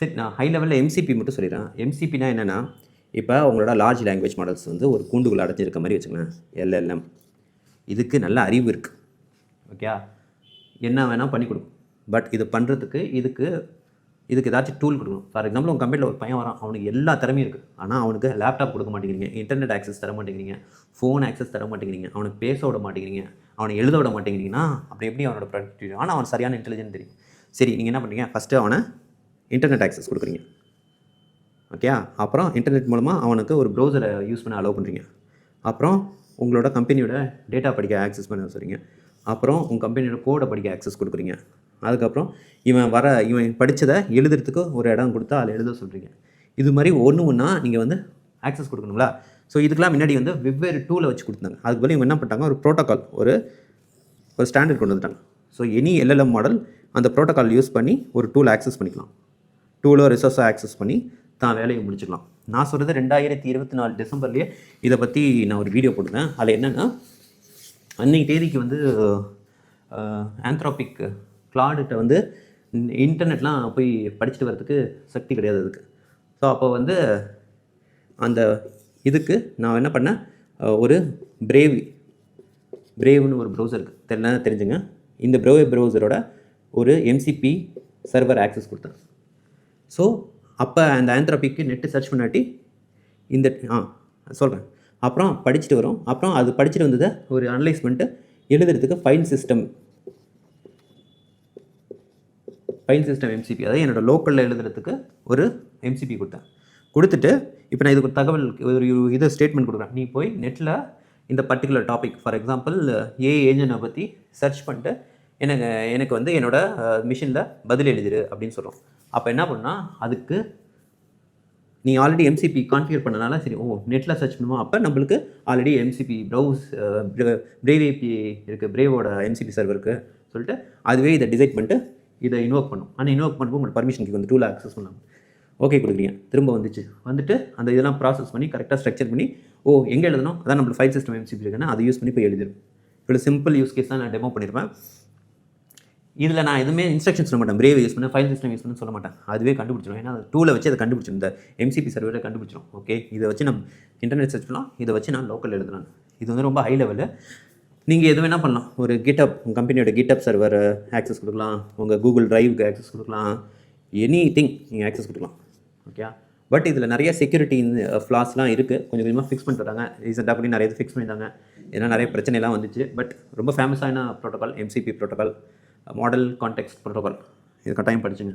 சரி, நான் ஹை லெவலில் எம்சிபி மட்டும் சொல்லிடுறேன். எம்சிபினா என்னென்னா, இப்போ உங்களோட லார்ஜ் லாங்குவேஜ் மாடல்ஸ் வந்து ஒரு கூண்டுக்குள்ள அடைச்சிருக்க மாதிரி வச்சுக்கோங்களேன். எல்எல்எம் இதுக்கு நல்ல அறிவு இருக்குது. ஓகே, என்ன வேணால் பண்ணி கொடுக்கும். பட் இது பண்ணுறதுக்கு இதுக்கு ஏதாச்சும் டூல் கொடுக்கணும். ஃபார் எக்ஸாம்பிள் உங்கள் கம்பெனியில் ஒரு பையன் வரான், அவனுக்கு எல்லா திறமையும் இருக்குது. ஆனால் அவனுக்கு லேப்டாப் கொடுக்க மாட்டேங்கிறீங்க, இன்டர்நெட் ஆக்சஸ் தர மாட்டேங்கிறீங்க, ஃபோன் ஆக்சஸ் தர மாட்டேங்கிறீங்க, அவனுக்கு பேச விட மாட்டேங்கிறீங்க, அவனை எழுத விட மாட்டேங்கிறீங்கன்னா அப்படி எப்படி அவனோட ப்ரொடக்டிவிட்டி? ஆனால் அவன் சரியான இன்டெலிஜென்ட் தெரியும். சரி, நீங்கள் என்ன பண்ணுறீங்க? ஃபஸ்ட்டு அவனை இன்டர்நெட் ஆக்சஸ் கொடுக்குறீங்க. ஓகே, அப்புறம் இன்டர்நெட் மூலமாக அவனுக்கு ஒரு ப்ரௌசரை யூஸ் பண்ண அலோவ் பண்ணுறீங்க. அப்புறம் உங்களோட கம்பெனியோட டேட்டா படிக்க ஆக்சஸ் பண்ண சொல்கிறீங்க. அப்புறம் உங்கள் கம்பெனியோட கோடை படிக்க ஆக்சஸ் கொடுக்குறீங்க. அதுக்கப்புறம் இவன் படித்ததை எழுதுறதுக்கு ஒரு இடம் கொடுத்தா அதில் எழுத சொல்கிறீங்க. இது மாதிரி ஒன்றா நீங்கள் வந்து ஆக்சஸ் கொடுக்கணுங்களா? ஸோ இதுக்கெலாம் முன்னாடி வந்து வெவ்வேறு டூலை வச்சு கொடுத்தாங்க. அதுக்கு பதில் இவங்க என்ன பண்ணிட்டாங்க, ஒரு ப்ரோட்டோக்கால் ஒரு ஸ்டாண்டர்ட் கொண்டு வந்துட்டாங்க. ஸோ எனி எல்எல்எம் மாடல் அந்த ப்ரோட்டோக்கால் யூஸ் பண்ணி ஒரு டூல் ஆக்சஸ் பண்ணிக்கலாம். டூலோ ரிசோர்ஸோ ஆக்சஸ் பண்ணி தான் வேலையை முடிச்சுக்கலாம். நான் சொல்கிறது 2024 டிசம்பர்லேயே இதை பற்றி நான் ஒரு வீடியோ போட்டிருந்தேன். அதில் என்னென்னா, அன்றைக்கி தேதிக்கு வந்து ஆந்த்ரோபிக் கிளாடுகிட்ட வந்து இன்டர்நெட்லாம் போய் படிச்சுட்டு வரதுக்கு சக்தி கிடையாது அதுக்கு. ஸோ அப்போ வந்து அந்த இதுக்கு நான் என்ன பண்ணேன், ஒரு பிரேவ்னு ஒரு ப்ரௌசர் இருக்குது, தெரிஞ்சுங்க. இந்த ப்ரௌசரோட ஒரு எம்சிபி சர்வர் ஆக்சஸ் கொடுத்தேன். ஸோ அப்போ அந்த ஆந்த்ரோபிக்கு நெட்டு சர்ச் பண்ணாட்டி இந்த சொல்கிறேன். அப்புறம் படிச்சுட்டு வரும். அப்புறம் அது படிச்சுட்டு வந்ததை ஒரு அனலைஸ் பண்ணிட்டு எழுதுறதுக்கு ஃபைல் சிஸ்டம் எம்சிபி, அதாவது என்னோடய லோக்கலில் எழுதுறதுக்கு ஒரு எம்சிபி கொடுத்துட்டு இப்போ நான் இதுக்கு ஒரு தகவல் ஒரு ஸ்டேட்மெண்ட் கொடுக்குறேன். நீ போய் நெட்டில் இந்த பர்டிகுலர் டாபிக், ஃபார் எக்ஸாம்பிள் ஏஜென்ட்டை பற்றி சர்ச் பண்ணிட்டு எனக்கு வந்து என்னோடய மிஷினில் பதில் எழுதிரு அப்படின்னு சொல்கிறோம். அப்போ என்ன பண்ணால், அதுக்கு நீ ஆல்ரெடி எம்சிபி கான்ஃபிகர் பண்ணனால சரி, நெட்டில் சர்ச் பண்ணுவோம். அப்போ நம்மளுக்கு ஆல்ரெடி எம்சிபி பிரேவ் ஏபிஐ இருக்குது, பிரேவோட எம்சிபி சர்வருக்கு சொல்லிட்டு அதுவே இதை டிசைட் பண்ணிட்டு இதை இன்வோக் பண்ணும். ஆனால் இன்வோக் பண்ணும்போது உங்களோட பர்மிஷனுக்கு வந்து டூலை ஆக்சஸ் பண்ணலாம். ஓகே கொடுக்குறீங்க, திரும்ப வந்துட்டு அந்த இதெல்லாம் ப்ராசஸ் பண்ணி கரெக்டாக ஸ்ட்ரக்சர் பண்ணி எங்கே எழுதணும், அதான் நம்மளுக்கு ஃபைல் சிஸ்டம் எம்சிபி இருக்குன்னா அதை யூஸ் பண்ணி போய் எழுதிடும். இவ்வளோ சிம்பிள் யூஸ் கேஸ் தான் நான் டெமோ பண்ணியிருப்பேன். இதில் நான் எதுவுமே இன்ஸ்ட்ரக்ஷன் சொல்ல மாட்டேன். பிரேவ் யூஸ் பண்ண, ஃபைல் சிஸ்டம் யூஸ் பண்ண சொல்ல மாட்டேன். அதுவே கண்டுபிடிச்சிடும். ஏன்னா அந்த டூலை வச்சு அதை கண்டுபிடிச்சிடும். இந்த எம்சிபி சர்வரை கண்டுபிடிச்சிடும். ஓகே, இதை வச்சு நம்ம இன்டர்நெட் சர்ச் பண்ணலாம், இதை வச்சு நான் லோக்கல் எழுதலாம். இது வந்து ரொம்ப ஹை லெவலு. நீங்கள் எது வேணால் பண்ணலாம். ஒரு கிட்டப், உங்கள் கம்பெனியோட கிட்டப் சர்வர் ஆக்சஸ் கொடுக்கலாம், உங்கள் கூகுள் ட்ரைவுக்கு ஆக்சஸ் கொடுக்கலாம், எனி திங் நீங்கள் ஆக்சஸ் கொடுக்கலாம். ஓகே, பட் இதில் நிறைய செக்யூரிட்டி ஃப்ளாஸ்லாம் இருக்குது. கொஞ்சம் கொஞ்சமாக ஃபிக்ஸ் பண்ணிட்டு வராங்க. ரீசெண்டாக அப்படி நிறைய ஃபிக்ஸ் பண்ணியிருந்தாங்க. ஏன்னா நிறைய பிரச்சனைலாம் வந்துச்சு. பட் ரொம்ப ஃபேமஸான protocol MCB protocol, model context protocol. இது கட்டாயம் படிச்சுங்க.